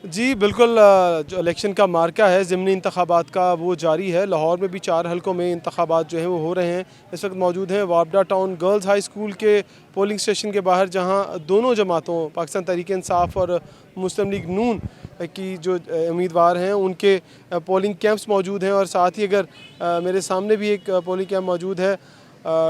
जी बिल्कुल, जो इलेक्शन का मार्का है ज़िमनी इंतखाबात का वो जारी है। लाहौर में भी 4 हलकों में इंतखाबात जो हैं वो हो रहे हैं। इस वक्त मौजूद हैं वापडा टाउन गर्ल्स हाई स्कूल के पोलिंग स्टेशन के बाहर, जहां दोनों जमातों पाकिस्तान तहरीक इंसाफ और मुस्लिम लीग नून की जो उम्मीदवार हैं उनके पोलिंग कैंप्स मौजूद हैं। और साथ ही अगर मेरे सामने भी एक पोलिंग कैंप मौजूद है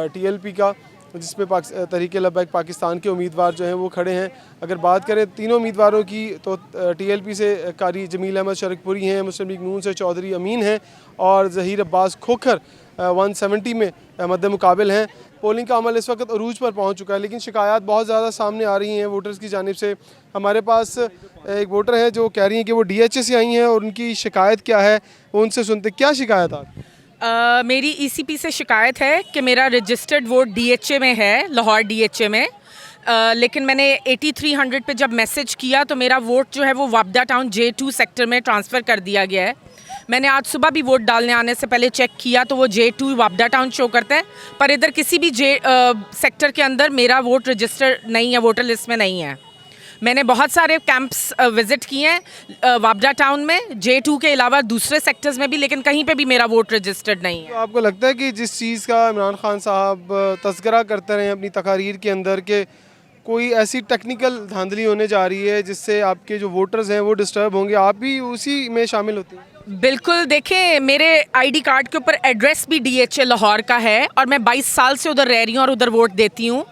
TLP का, जिसमें तहरीक लब्बैक पाकिस्तान के उम्मीदवार जो हैं वो खड़े हैं। अगर बात करें तीनों उम्मीदवारों की तो TLP से कारी जमील अहमद शरकपुरी हैं, मुस्लिम लीग नून से चौधरी अमीन हैं और ज़हीर अब्बास खोखर 170 में मद्द मुकाबिल हैं। पोलिंग का अमल इस वक्त अरूज पर पहुंच चुका है, लेकिन शिकायत बहुत ज़्यादा सामने आ रही हैं वोटर्स की जानिब से। हमारे पास एक वोटर है जो कह रही हैं कि वो DHA से आई हैं और उनकी शिकायत क्या है वो उनसे सुनते। क्या शिकायत आप? मेरी ECP से शिकायत है कि मेरा रजिस्टर्ड वोट DHA में है, लाहौर DHA में। लेकिन मैंने 8300 पे जब मैसेज किया तो मेरा वोट जो है वो वापडा टाउन J2 सेक्टर में ट्रांसफ़र कर दिया गया है। मैंने आज सुबह भी वोट डालने आने से पहले चेक किया तो वो J2 वापडा टाउन शो करता है, पर इधर किसी भी सेक्टर के अंदर मेरा वोट रजिस्टर नहीं है, वोटर लिस्ट में नहीं है। मैंने बहुत सारे कैंप्स विज़िट किए हैं वापडा टाउन में, J2 के अलावा दूसरे सेक्टर्स में भी, लेकिन कहीं पे भी मेरा वोट रजिस्टर्ड नहीं तो है। आपको लगता है कि जिस चीज़ का इमरान खान साहब तज़किरा करते रहे अपनी तकारीर के अंदर के कोई ऐसी टेक्निकल धांधली होने जा रही है जिससे आपके जो वोटर्स हैं वो डिस्टर्ब होंगे, आप भी उसी में शामिल होते हैं? बिल्कुल, देखें मेरे ID कार्ड के ऊपर एड्रेस भी DHA लाहौर का है और मैं 22 साल से उधर रह रही हूँ और उधर वोट देती हूँ।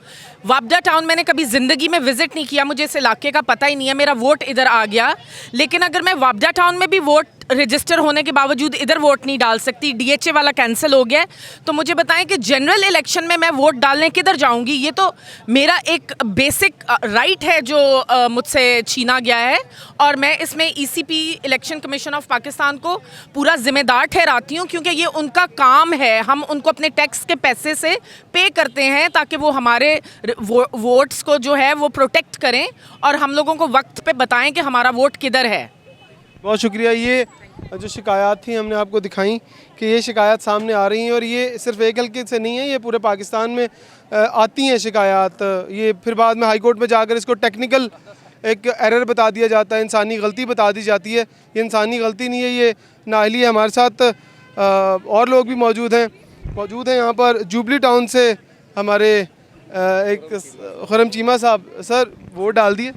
वापडा टाउन मैंने कभी ज़िंदगी में विज़िट नहीं किया, मुझे इस इलाके का पता ही नहीं है, मेरा वोट इधर आ गया। लेकिन अगर मैं वापडा टाउन में भी वोट रजिस्टर होने के बावजूद इधर वोट नहीं डाल सकती, DHA वाला कैंसिल हो गया है, तो मुझे बताएं कि जनरल इलेक्शन में मैं वोट डालने किधर जाऊंगी? ये तो मेरा एक बेसिक राइट है जो मुझसे छीना गया है। और मैं इसमें ECP election commission of Pakistan को पूरा जिम्मेदार ठहराती हूँ, क्योंकि ये उनका काम है। हम उनको अपने टैक्स के पैसे से पे करते हैं ताकि वो हमारे वोट्स को जो है वो प्रोटेक्ट करें और हम लोगों को वक्त पे बताएं कि हमारा वोट किधर है। बहुत शुक्रिया। ये जो शिकायत थी हमने आपको दिखाई कि ये शिकायत सामने आ रही हैं और ये सिर्फ एक हल्के से नहीं है, ये पूरे पाकिस्तान में आती हैं शिकायत। ये फिर बाद में हाई कोर्ट में जाकर इसको टेक्निकल एक एरर बता दिया जाता है, इंसानी गलती बता दी जाती है। ये इंसानी गलती नहीं है, ये नाअहली है। हमारे साथ और लोग भी मौजूद हैं यहाँ पर जुबली टाउन से हमारे एक खुरम चीमा साहब। सर, वोट डाल दिए?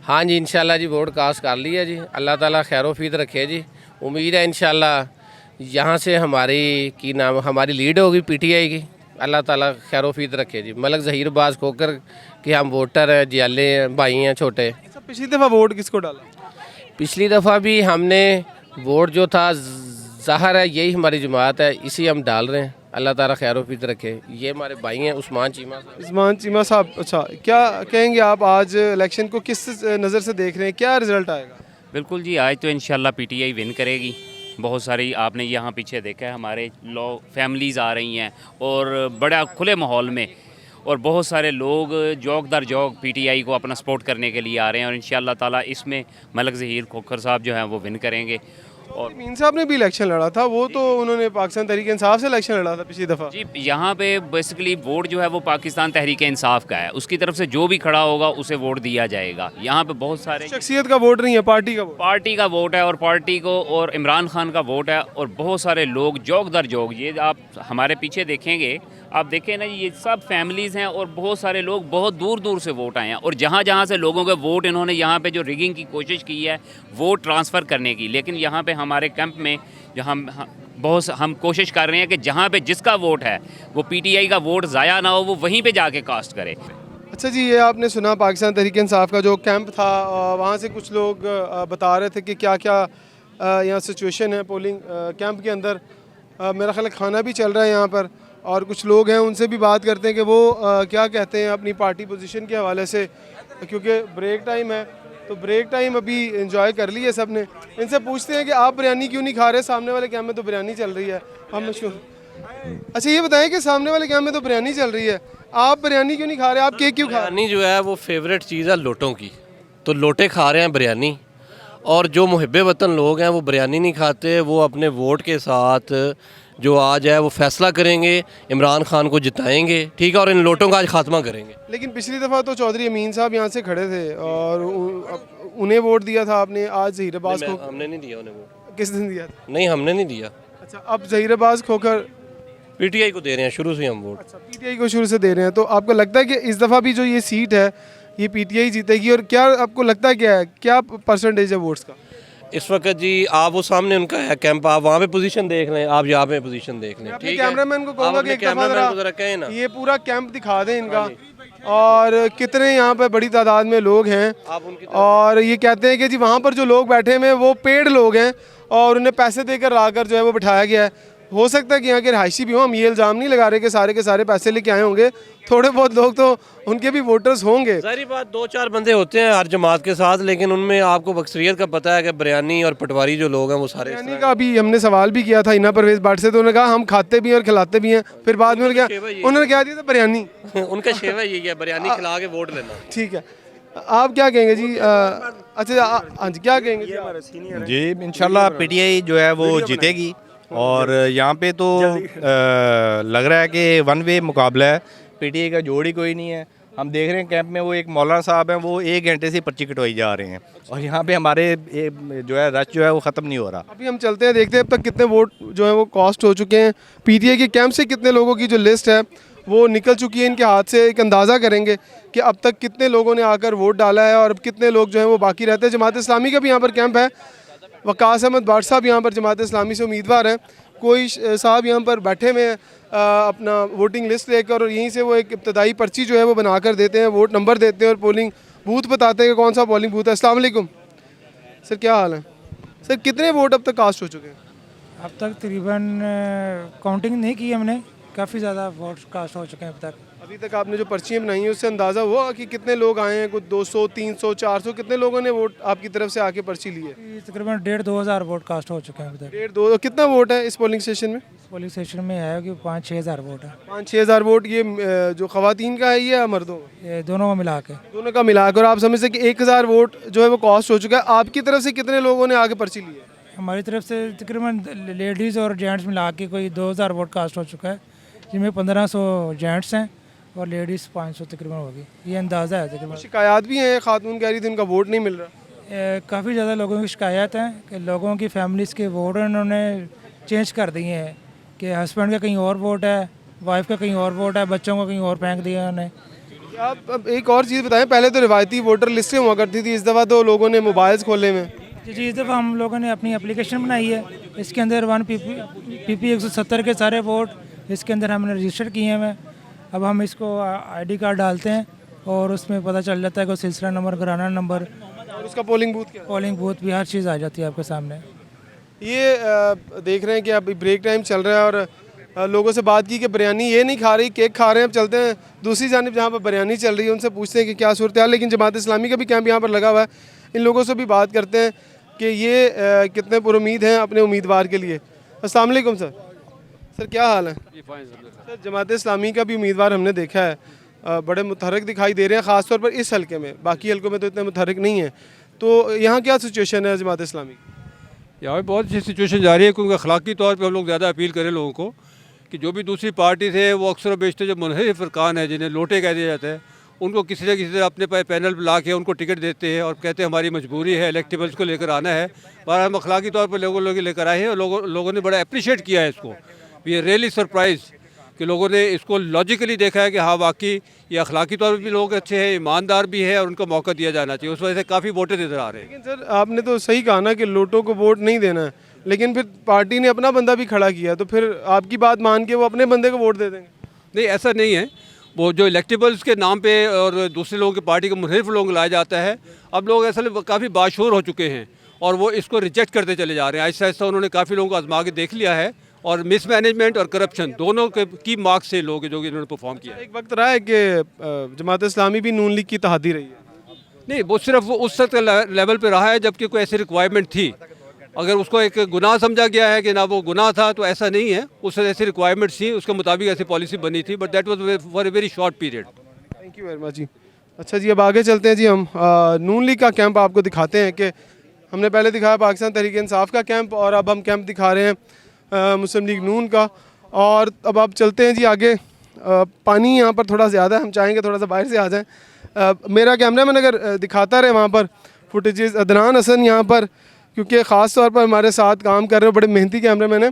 हाँ जी, इंशाल्लाह जी वोट कास्ट कर लिया जी। अल्लाह ताला खैर फीद रखे जी। उम्मीद है इंशाल्लाह यहाँ से हमारी लीड होगी PTI की। अल्लाह ताला खैर फीद रखे जी। मलक ज़हीर अब्बास खोखर कि हम वोटर हैं, जियाले हैं, भाई हैं छोटे। पिछली दफ़ा वोट किसको डाला? पिछली दफ़ा भी हमने वोट जो था, ज़ाहिर है यही हमारी जमात है, इसी हम डाल रहे हैं। अल्लाह ताला खैर फीद रखे। ये हमारे भाई हैं उस्मान चीमा साहब। अच्छा, क्या कहेंगे आप आज इलेक्शन को किस नज़र से देख रहे हैं, क्या रिजल्ट आएगा? बिल्कुल जी, आज तो इंशाल्लाह PTI विन करेगी। बहुत सारी आपने यहाँ पीछे देखा है, हमारे फैमिलीज़ आ रही हैं और बड़ा खुले माहौल में, और बहुत सारे लोग जौक दर जौक PTI को अपना सपोर्ट करने के लिए आ रहे हैं। और इंशाल्लाह ताला इसमें मलक ज़हीर खोखर साहब जो हैं वो विन करेंगे। और मीन साहब ने भी इलेक्शन लड़ा था, वो तो उन्होंने पाकिस्तान तहरीक इंसाफ से इलेक्शन लड़ा था पिछली दफ़ा। जी, यहाँ पे बेसिकली वोट जो है वो पाकिस्तान तहरीक इंसाफ का है, उसकी तरफ से जो भी खड़ा होगा उसे वोट दिया जाएगा। यहाँ पे बहुत सारे शख्सियत का वोट नहीं है, पार्टी का वोट है, और पार्टी को और इमरान खान का वोट है। और बहुत सारे लोग जौक दर जौक, ये आप हमारे पीछे देखेंगे, आप देखें ना, ये सब फैमिलीज़ हैं और बहुत सारे लोग बहुत दूर दूर से वोट आए हैं। और जहाँ जहाँ से लोगों के वोट, इन्होंने यहाँ पे जो रिगिंग की कोशिश की है वोट ट्रांसफ़र करने की, लेकिन यहाँ पे हमारे कैंप में जहाँ हम कोशिश कर रहे हैं कि जहाँ पे जिसका वोट है वो PTI का वोट ज़ाया ना हो, वो वहीं पे जाके कास्ट करे। अच्छा जी, ये आपने सुना पाकिस्तान तहरीक इंसाफ का जो कैंप था, वहाँ से कुछ लोग बता रहे थे कि क्या क्या यहाँ सिचुएशन है पोलिंग कैंप के अंदर। मेरा ख्याल खाना भी चल रहा है यहाँ पर, और कुछ लोग हैं उनसे भी बात करते हैं कि वो क्या कहते हैं अपनी पार्टी पोजीशन के हवाले से, क्योंकि ब्रेक टाइम है तो ब्रेक टाइम अभी एंजॉय कर ली है सब ने। इनसे पूछते हैं कि आप बिरयानी क्यों नहीं खा रहे, सामने वाले कैंप में तो बिरयानी चल रही है। हम अच्छा, ये बताएं कि सामने वाले कैंप में तो बिरयानी चल रही है, आप बिरयानी क्यों नहीं खा रहे, आप केक क्यों खा रहे? बिरयानी जो है वो फेवरेट चीज़ है लोटों की, तो लोटे खा रहे हैं बिरयानी। और जो मुहिब्बे वतन लोग हैं वो बिरयानी नहीं खाते, वो अपने वोट के साथ जो आज है वो फैसला करेंगे, इमरान खान को जिताएंगे, ठीक है, और इन लोटों का आज खात्मा करेंगे। लेकिन पिछली दफ़ा तो चौधरी अमीन साहब यहाँ से खड़े थे और उन्हें वोट दिया था आपने, आज ज़हीर अब्बास को हमने नहीं दिया उन्हें वोट। किस दिन दिया था? नहीं, हमने नहीं दिया, अच्छा, अब ज़हीर अब्बास खोकर पीटीआई को दे रहे हैं शुरू से हम वोट। अच्छा, पीटीआई को शुरू से दे रहे हैं। तो आपको लगता है कि इस दफ़ा भी जो ये सीट है ये पीटीआई जीतेगी? और क्या आपको लगता है क्या है, क्या परसेंटेज है वोट्स का? इस वक्त जी आप वो सामने उनका है कैंप, आप वहाँ पे पोजीशन देख लें, आप यहाँ पे पोजीशन देख लें, अपने ठीक है। कैमरामैन को आप कहूँगा कि अपने एक दफ़ा कैमरामैन को जरा कहें ना। ये पूरा कैंप दिखा दें इनका, और कितने यहाँ पर बड़ी तादाद में लोग हैं। आप उनकी और ये कहते हैं कि जी वहाँ पर जो लोग बैठे हुए हैं वो पेड लोग हैं और उन्हें पैसे देकर लाकर जो है वो बिठाया गया है। हो सकता है कि यहाँ के रहायशी भी हों, हम ये इल्ज़ाम नहीं लगा रहे कि सारे के सारे पैसे लेके आए होंगे, थोड़े बहुत लोग तो उनके भी वोटर्स होंगे। सारी बात 2-4 बंदे होते हैं हर जमात के साथ, लेकिन उनमें आपको अक्सरियत का पता है कि बरयानी और पटवारी जो लोग हैं वो सारे बिरयानी का अभी हमने सवाल भी किया था इना परवेज बाट से, तो उन्होंने कहा हम खाते भी हैं और खिलाते भी हैं। फिर बाद में उन्होंने क्या दिया था, बिरयानी। उनका शेवा यही है, बरयानी खिला के वोट लेना। ठीक है, आप क्या कहेंगे जी? अच्छा, हाँ जी, क्या कहेंगे जी? जी इंशाल्लाह पीटीआई जो है वो जीतेगी। और यहाँ पे तो लग रहा है कि वन वे मुकाबला है, पीटीआई का जोड़ ही कोई नहीं है। हम देख रहे हैं कैंप में वो एक मौलाना साहब हैं, वो 1 घंटे से पर्ची कटवाई जा रहे हैं और यहाँ पे हमारे जो है रश जो है वो ख़त्म नहीं हो रहा। अभी हम चलते हैं, देखते हैं अब तक कितने वोट जो है वो कास्ट हो चुके हैं। पीटीआई के कैंप से कितने लोगों की जो लिस्ट है वो निकल चुकी है इनके हाथ से। एक अंदाज़ा करेंगे कि अब तक कितने लोगों ने आकर वोट डाला है और अब कितने लोग जो हैं वो बाकी रहते हैं। जमात इस्लामी का भी यहाँ पर कैंप है, वकास अहमद बाट साहब यहाँ पर जमात इस्लामी से उम्मीदवार हैं। कोई साहब यहाँ पर बैठे हुए हैं अपना वोटिंग लिस्ट लेकर, और यहीं से वो एक इब्तदाई पर्ची जो है वो बना कर देते हैं, वोट नंबर देते हैं और पोलिंग बूथ बताते हैं कि कौन सा पोलिंग बूथ है। अस्सलाम वालेकुम सर, क्या हाल है सर? कितने वोट अब तक कास्ट हो चुके हैं? अब तक तकरीबन काउंटिंग नहीं की हमने, काफ़ी ज़्यादा वोट कास्ट हो चुके हैं अब तक। अभी तक आपने जो पर्चियाँ बनाई हैं उससे अंदाज़ा हुआ कि कितने लोग आए हैं? कुछ 200, 300, 400, कितने लोगों ने वोट आपकी तरफ से आके पर्ची ली है? तकरीबन 1,500-2 हज़ार वोट कास्ट हो चुके हैं अभी तक। 1,500-2 कितना वोट है इस पोलिंग स्टेशन में? पोलिंग स्टेशन में है कि 5-6 हज़ार वोट है। 5-6 हज़ार वोट ये जो ख़वातीन का है या मर्दों का? ये दोनों को मिला के। दोनों का मिलाकर आप समझते कि 1,000 वोट जो है वो कास्ट हो चुका है। आपकी तरफ से कितने लोगों ने आके पर्ची ली है? हमारी तरफ से तकरीबन लेडीज़ और जेंट्स मिला के कोई 2 हज़ार वोट कास्ट हो चुका है, जिनमें 1500 जेंट्स हैं और लेडीज़ 500 तकरीबन होगी, ये अंदाज़ा है तकरीबन। शिकायत भी हैं, खातून कह रही थी उनका वोट नहीं मिल रहा। काफ़ी ज़्यादा लोगों की शिकायत है कि लोगों की फैमिलीज़ के वोट उन्होंने चेंज कर दिए हैं, कि हस्बैंड का कहीं और वोट है, वाइफ का कहीं और वोट है, बच्चों को कहीं और फेंक दिया उन्होंने। आप अब एक और चीज़ बताएं, पहले तो रिवायती वोटर लिस्टें हुआ करती थी, इस दफ़ा तो लोगों ने मोबाइल्स खोले हुए हैं। जी, इस दफ़ा हम लोगों ने अपनी एप्लीकेशन बनाई है, इसके अंदर 1 PP 170 के सारे वोट इसके अंदर हमने रजिस्टर किए हैं। अब हम इसको ID कार्ड डालते हैं और उसमें पता चल जाता है कि सिलसिला नंबर, घराना नंबर और उसका पोलिंग बूथ क्या है? पोलिंग बूथ भी हर चीज़ आ जाती है आपके सामने। ये देख रहे हैं कि अभी ब्रेक टाइम चल रहा है और लोगों से बात की कि बिरयानी ये नहीं खा रही, केक खा रहे हैं। अब चलते हैं दूसरी जानिब जहाँ पर बिरयानी चल रही है, उनसे पूछते हैं कि क्या सूरत हाल। लेकिन जमात इस्लामी का भी कैंप यहाँ पर लगा हुआ है, इन लोगों से भी बात करते हैं कि ये कितने पुरुमीद हैं अपने उम्मीदवार के लिए। अस्सलाम वालेकुम सर। सर क्या हाल है? सर जमात इस्लामी का भी उम्मीदवार हमने देखा है, बड़े मुतहरक दिखाई दे रहे हैं, ख़ासतौर पर इस हल्के में, बाकी हल्कों में तो इतने मुतहरक नहीं है। तो यहाँ क्या सिचुएशन है जमात इस्लामी? यहाँ पे बहुत अच्छी सिचुएशन जा रही है, क्योंकि अखलाकी तौर पे हम लोग ज़्यादा अपील करें लोगों को कि जो भी दूसरी पार्टी से वो अक्सर व बेशतर जो मुनहरिफ फ़रकान है, जिन्हें लोटे कह दिया जाता है, उनको किसी न किसी तरह अपने पैनल पर ला के उनको टिकट देते हैं और कहते हैं हमारी मजबूरी है, इलेक्टेबल्स को लेकर आना है। पर हम अखलाकी तौर पर लोगों लेकर आए हैं और लोगों ने बड़ा अप्रिशिएट किया है इसको। वी आर रियली सरप्राइज कि लोगों ने इसको लॉजिकली देखा है कि हाँ वाकई ये अखलाकी तौर पर भी लोग अच्छे हैं, ईमानदार भी है और उनको मौका दिया जाना चाहिए। उस वजह से काफ़ी वोटर इधर आ रहे हैं। लेकिन सर आपने तो सही कहा ना कि लोटों को वोट नहीं देना है, लेकिन फिर पार्टी ने अपना बंदा भी खड़ा किया, तो फिर आपकी बात मान के वो अपने बंदे को वोट दे देंगे? नहीं, ऐसा नहीं है। वो जो इलेक्टेबल्स के नाम पे और दूसरे लोगों की पार्टी के मुनहरिफ लोग लाया जाता है, अब लोग असल काफ़ी बाशूर हो चुके हैं और वो इसको रिजेक्ट करते चले जा रहे हैं। ऐसा ऐसा उन्होंने काफ़ी लोगों को आजमा के देख लिया है और मिसमैनेजमेंट और करप्शन दोनों के की मार्क्स से लोग जो कि इन्होंने परफॉर्म किया है। एक वक्त रहा है कि जमात इस्लामी भी नून लीग की तहादी रही है। नहीं, वो सिर्फ उस लेवल पे रहा है जबकि कोई ऐसी रिक्वायरमेंट थी। अगर उसको एक गुनाह समझा गया है कि ना वो गुनाह था, तो ऐसा नहीं है। उससे ऐसी रिक्वायरमेंट थी, उसके मुताबिक ऐसी पॉलिसी बनी थी, but that was for a very short period. Thank you very much जी। अच्छा जी, अब आगे चलते हैं जी। हम नून लीग का कैंप आपको दिखाते हैं कि हमने पहले दिखाया पाकिस्तान तहरीक इंसाफ का कैंप और अब हम कैंप दिखा रहे हैं मुस्लिम लीग नून का। और अब आप चलते हैं जी आगे। पानी यहाँ पर थोड़ा ज़्यादा है, हम चाहेंगे थोड़ा सा बाहर से आ जाएँ। मेरा कैमरामैन अगर दिखाता रहे वहाँ पर फुटेजेस। अदनान हसन यहाँ पर, क्योंकि ख़ास तौर पर हमारे साथ काम कर रहे हो, बड़े मेहनती कैमरामैन हैं।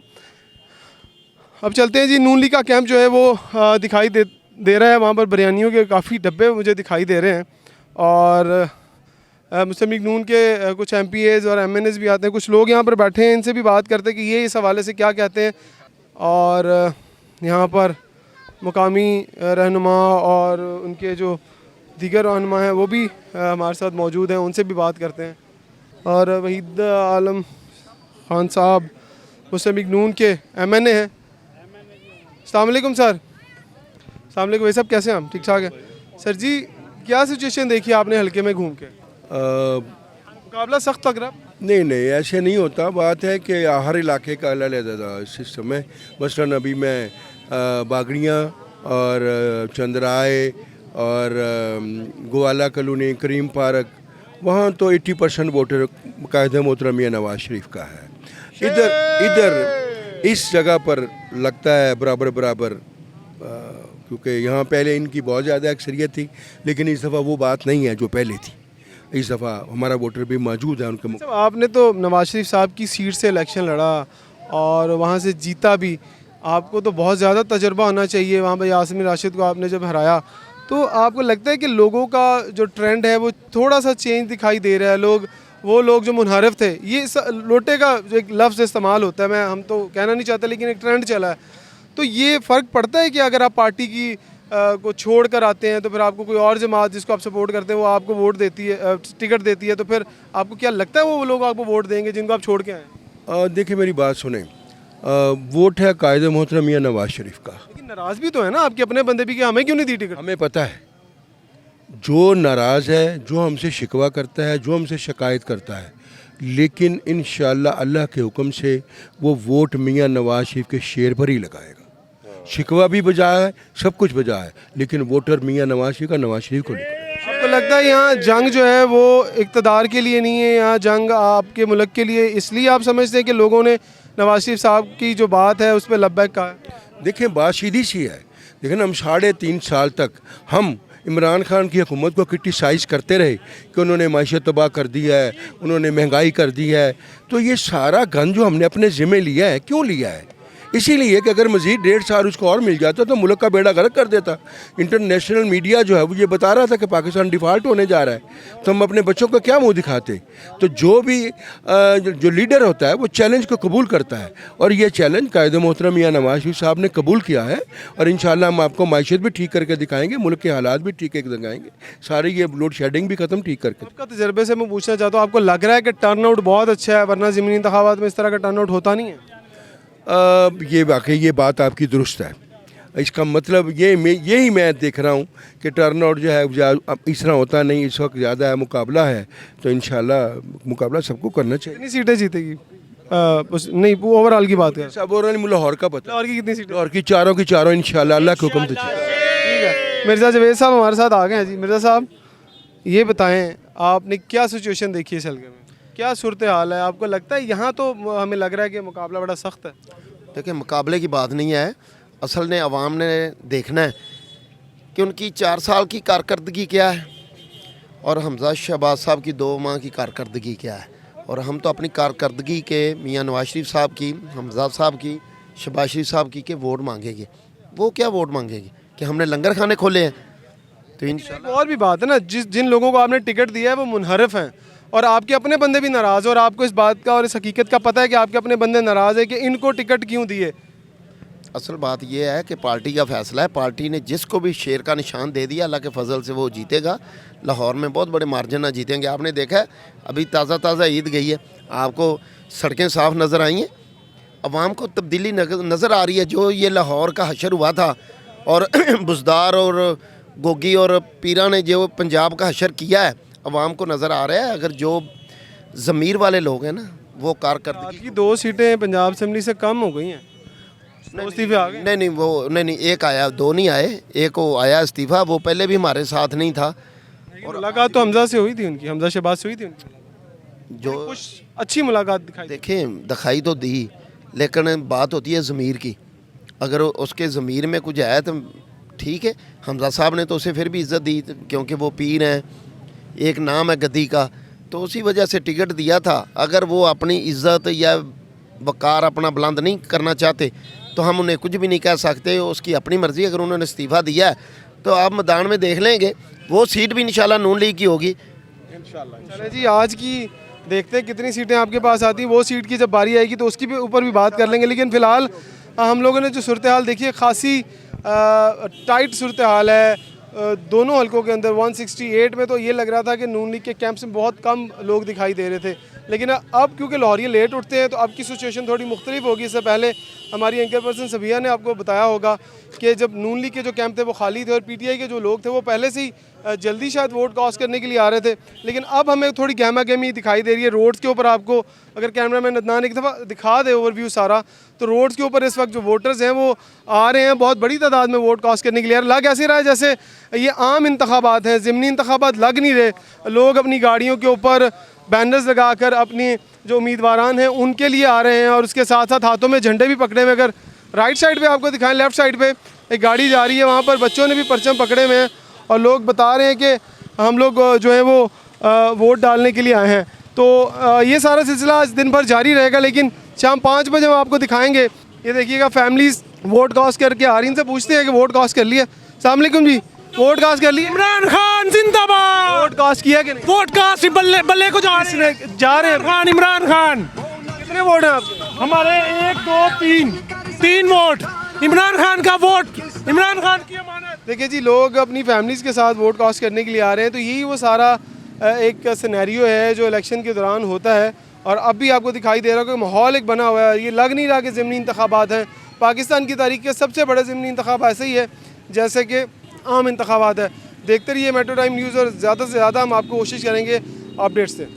अब चलते हैं जी, नून लीग का कैंप जो है वो दिखाई दे रहा है। वहाँ पर बिरयानियों के काफ़ी डब्बे मुझे दिखाई दे रहे हैं। और मुस्लिम लीग नून के कुछ MPAs और MNAs भी आते हैं। कुछ लोग यहाँ पर बैठे हैं, इनसे भी बात करते हैं कि ये इस हवाले से क्या कहते हैं। और यहाँ पर मुकामी रहनुमा और उनके जो दीगर रहनुमा हैं वो भी हमारे साथ मौजूद हैं, उनसे भी बात करते हैं। और वहीद आलम खान साहब मुस्लिम लीग नून के MNA हैं। अस्सलाम वालेकुम सर। अस्सलाम वालेकुम। भाई साहब कैसे हैं हम? ठीक ठाक है सर जी। क्या सिचुएशन देखी आपने हल्के में घूम के? मुकाबला सख्त लग रहा? नहीं ऐसे नहीं होता। बात है कि हर इलाके का अलग अलग सिस्टम है। मसलन अभी मैं बागड़ियाँ और चंद्राए और गोवाला कॉलोनी, करीम पार्क, वहाँ तो 80% वोटर कायदे मोहतरम मियां नवाज शरीफ का है। इधर इस जगह पर लगता है बराबर बराबर, क्योंकि यहाँ पहले इनकी बहुत ज़्यादा अक्सरियत थी, लेकिन इस दफ़ा वो बात नहीं है जो पहले थी। इस दफ़ा हमारा वोटर भी मौजूद है उनके। आपने तो नवाज शरीफ साहब की सीट से इलेक्शन लड़ा और वहाँ से जीता भी। आपको तो बहुत ज़्यादा तजर्बा होना चाहिए। वहाँ पर यासमीन राशिद को आपने जब हराया, तो आपको लगता है कि लोगों का जो ट्रेंड है वो थोड़ा सा चेंज दिखाई दे रहा है? वो लोग जो मुनहरफ थे, ये लोटे का जो एक लफ्ज़ इस्तेमाल होता है, हम तो कहना नहीं चाहते, लेकिन एक ट्रेंड चला है। तो ये फ़र्क पड़ता है कि अगर आप पार्टी की को छोड़ कर आते हैं तो फिर आपको कोई और जमात जिसको आप सपोर्ट करते हैं वो आपको वोट देती है, टिकट देती है, तो फिर आपको क्या लगता है वो लोग आपको वोट देंगे जिनको आप छोड़ के आए? देखिए मेरी बात सुने, वोट है कायदे मोहतरम मियां नवाज शरीफ का। लेकिन नाराज़ भी तो है ना आपके अपने बंदे भी कि हमें क्यों नहीं दी टिकट? हमें पता है जो नाराज़ है, जो हमसे शिकवा करता है, जो हमसे शिकायत करता है, लेकिन इंशाअल्लाह अल्लाह के हुक्म से वो वोट मियां नवाज शरीफ के शेर पर ही लगाएगा। शिकवा भी बजा है, सब कुछ बजा है, लेकिन वोटर मियां नवाज शरीफ का नवाज शरीफ को लेकर। आपको लगता है यहाँ जंग जो है वो इक़्तिदार के लिए नहीं है, यहाँ जंग आपके मुल्क के लिए, इसलिए आप समझते हैं कि लोगों ने नवाज शरीफ साहब की जो बात है उस पर लब्बैक कहा है? देखिए बात सीधी सी है। लेकिन हम 3.5 साल तक हम इमरान खान की हुकूमत को क्रिटिसाइज़ करते रहे कि उन्होंने माशियत तबाह कर दी है, उन्होंने महंगाई कर दी है। तो ये सारा गन जो हमने अपने ज़िम्मे लिया है, क्यों लिया है? इसीलिए कि अगर मज़ीद 1.5 साल उसको और मिल जाता तो मुल्क का बेड़ा गर्क कर देता। इंटरनेशनल मीडिया जो है वो ये बता रहा था कि पाकिस्तान डिफ़ॉल्ट होने जा रहा है, तो हम अपने बच्चों को क्या मुंह दिखाते? तो जो भी जो लीडर होता है वो चैलेंज को कबूल करता है, और ये चैलेंज कायदे मोहतरम मियां नवाज शरीफ साहब ने कबूल किया है। और इंशाअल्लाह हम आपको मायशत भी ठीक करके दिखाएंगे, मुल्क के हालात भी ठीक करके दिखाएंगे, सारी ये लोड शेडिंग भी ख़त्म ठीक करके। आपका तजर्बे से मैं पूछना चाहता हूँ, आपको लग रहा है कि टर्नआउट बहुत अच्छा है, वरना ज़मीनी इंतखाबात में इस तरह का टर्नआउट होता नहीं है? ये वाकई ये बात आपकी दुरुस्त है। इसका मतलब यही मैं देख रहा हूँ कि टर्नआउट जो है इस तरह होता नहीं, इस वक्त ज़्यादा है, मुकाबला है, तो इंशाल्लाह मुकाबला सबको करना चाहिए। कितनी सीटें जीतेगी? नहीं, वो ओवरऑल की बात कर। सब ओवरऑल लाहौर का पता। लाहौर की कितनी सीटें? लाहौर की चारों इंशाल्लाह अल्लाह के हुक्म से। ठीक है, मिर्ज़ा जवेद साहब हमारे साथ आ गए हैं जी। मिर्ज़ा साहब ये बताएं, आपने क्या सिचुएशन देखी है इस हल्के में, क्या सूरत हाल है? आपको लगता है यहाँ तो हमें लग रहा है कि मुकाबला बड़ा सख्त है? देखिए मुकाबले की बात नहीं है, असल ने अवाम ने देखना है कि उनकी 4 साल की कारकर्दगी क्या है और हमजा शहबाज साहब की 2 माह की कारकर्दगी क्या है। और हम तो अपनी कारकर्दगी के मियां नवाज शरीफ साहब की, हमजा साहब की, शहबाज शरीफ साहब की के वोट मांगेंगे। वो क्या वोट मांगेंगे कि हमने लंगर खाने खोले हैं? तो इंशाल्लाह और भी बात है ना, जिन लोगों को आपने टिकट दिया है वो मुनहरफ हैं, और आपके अपने बंदे भी नाराज़, और आपको इस बात का और इस हकीकत का पता है कि आपके अपने बंदे नाराज़ है कि इनको टिकट क्यों दिए। असल बात यह है कि पार्टी का फैसला है। पार्टी ने जिसको भी शेर का निशान दे दिया, अल्लाह के फजल से वो जीतेगा। लाहौर में बहुत बड़े मार्जिन ना जीतेंगे। आपने देखा है अभी ताज़ा ईद गई है, आपको सड़कें साफ़ नज़र आई हैं, अवाम को तब्दीली नज़र आ रही है। जो ये लाहौर का हशर हुआ था और बुज़दार और गोगी और पीरा ने जो पंजाब का हशर किया है, अवाम को नज़र आ रहा है। अगर जो ज़मीर वाले लोग हैं ना, वो कारकर्दगी आपकी 2 सीटें पंजाब असेंबली से कम हो गई हैं, इस्तीफे आ गए? नहीं, एक आया, 2 नहीं आए, एक वो आया इस्तीफ़ा, वो पहले भी हमारे साथ नहीं था। और मुलाकात तो हमजा से हुई थी उनकी, हमजा शहबाज से हुई थी उनकी, जो कुछ अच्छी मुलाकात दिखाई। देखें दिखाई तो दी, लेकिन बात होती है ज़मीर की। अगर उसके ज़मीर में कुछ है तो ठीक है। हमजा साहब ने तो उसे फिर भी इज़्ज़त दी क्योंकि वो पीर हैं, एक नाम है गद्दी का, तो उसी वजह से टिकट दिया था। अगर वो अपनी इज़्ज़त या वक़ार अपना बुलंद नहीं करना चाहते तो हम उन्हें कुछ भी नहीं कह सकते, उसकी अपनी मर्ज़ी। अगर उन्होंने इस्तीफ़ा दिया है तो आप मैदान में देख लेंगे, वो सीट भी इंशाल्लाह नून लीग की होगी। चले जी, आज की देखते हैं कितनी सीटें आपके पास आती हैं। वो सीट की जब बारी आएगी तो उसकी भी ऊपर भी बात कर लेंगे, लेकिन फ़िलहाल हम लोगों ने जो सूरत हाल देखी है, खासी टाइट सूरत हाल है दोनों हलकों के अंदर। 168 में तो ये लग रहा था कि नून लीग के कैंप्स में बहुत कम लोग दिखाई दे रहे थे, लेकिन अब क्योंकि लाहौरिये लेट उठते हैं तो अब की सिचुएशन थोड़ी मुख्तलिफ होगी। इससे पहले हमारी एंकर पर्सन सबिया ने आपको बताया होगा कि जब नून लीग के जो कैंप थे वो खाली थे और पीटीआई के जो लोग थे वो पहले से ही जल्दी शायद वोट कास्ट करने के लिए आ रहे थे, लेकिन अब हमें थोड़ी गहमा गहमी दिखाई दे रही है। रोड्स के ऊपर आपको अगर कैमरा मैन अदनान एक दफ़ा दिखा दे ओवरव्यू सारा, तो रोड्स के ऊपर इस वक्त जो वोटर्स हैं वो आ रहे हैं बहुत बड़ी तादाद में वोट कास्ट करने के लिए। लग ऐसे रहा है जैसे ये आम इंतखाबात हैं, ज़िमनी इंतखाबात लग नहीं रहे। लोग अपनी गाड़ियों के ऊपर बैनर्स लगाकर अपनी जो उम्मीदवारान हैं उनके लिए आ रहे हैं और उसके साथ साथ हाथों में झंडे भी पकड़े हुए। अगर राइट साइड पे आपको दिखाएं, लेफ़्ट साइड पे एक गाड़ी जा रही है, वहाँ पर बच्चों ने भी परचम पकड़े हुए हैं और लोग बता रहे हैं कि हम लोग जो है वो वोट डालने के लिए आए हैं। तो ये सारा सिलसिला आज दिन भर जारी रहेगा, लेकिन शाम 5 बजे हम आपको दिखाएंगे। ये देखिएगा, फैमिलीज़ वोट कास्ट करके आ रही, इनसे पूछते हैं कि वोट कास्ट कर लिया। अस्सलाम वालेकुम जी, वोट कास्ट कर लिया? इमरान खान जिंदाबाद। वोट कास्ट किया कि नहीं? वोट कास्ट बल्ले बल्ले को जा रहे हैं। इमरान खान। कितने वोट हैं आपके? हमारे 1 2 3 वोट। इमरान खान का वोट, इमरान खान की अमानत। देखिए जी, लोग अपनी फैमिलीज़ के साथ वोट कास्ट करने के लिए आ रहे हैं, तो यही वो सारा एक सिनेरियो है जो इलेक्शन के दौरान होता है। और अब भी आपको दिखाई दे रहा है कि माहौल एक बना हुआ है। ये लग नहीं रहा कि ज़िमनी इंतखाबात हैं। पाकिस्तान की तारीख के सबसे बड़े ज़िमनी इंतखाब ऐसे ही है जैसे कि आम इंतखाबात है। देखते रहिए मेट्रो टाइम न्यूज़ और ज़्यादा से ज़्यादा हम आपको कोशिश करेंगे अपडेट्स से।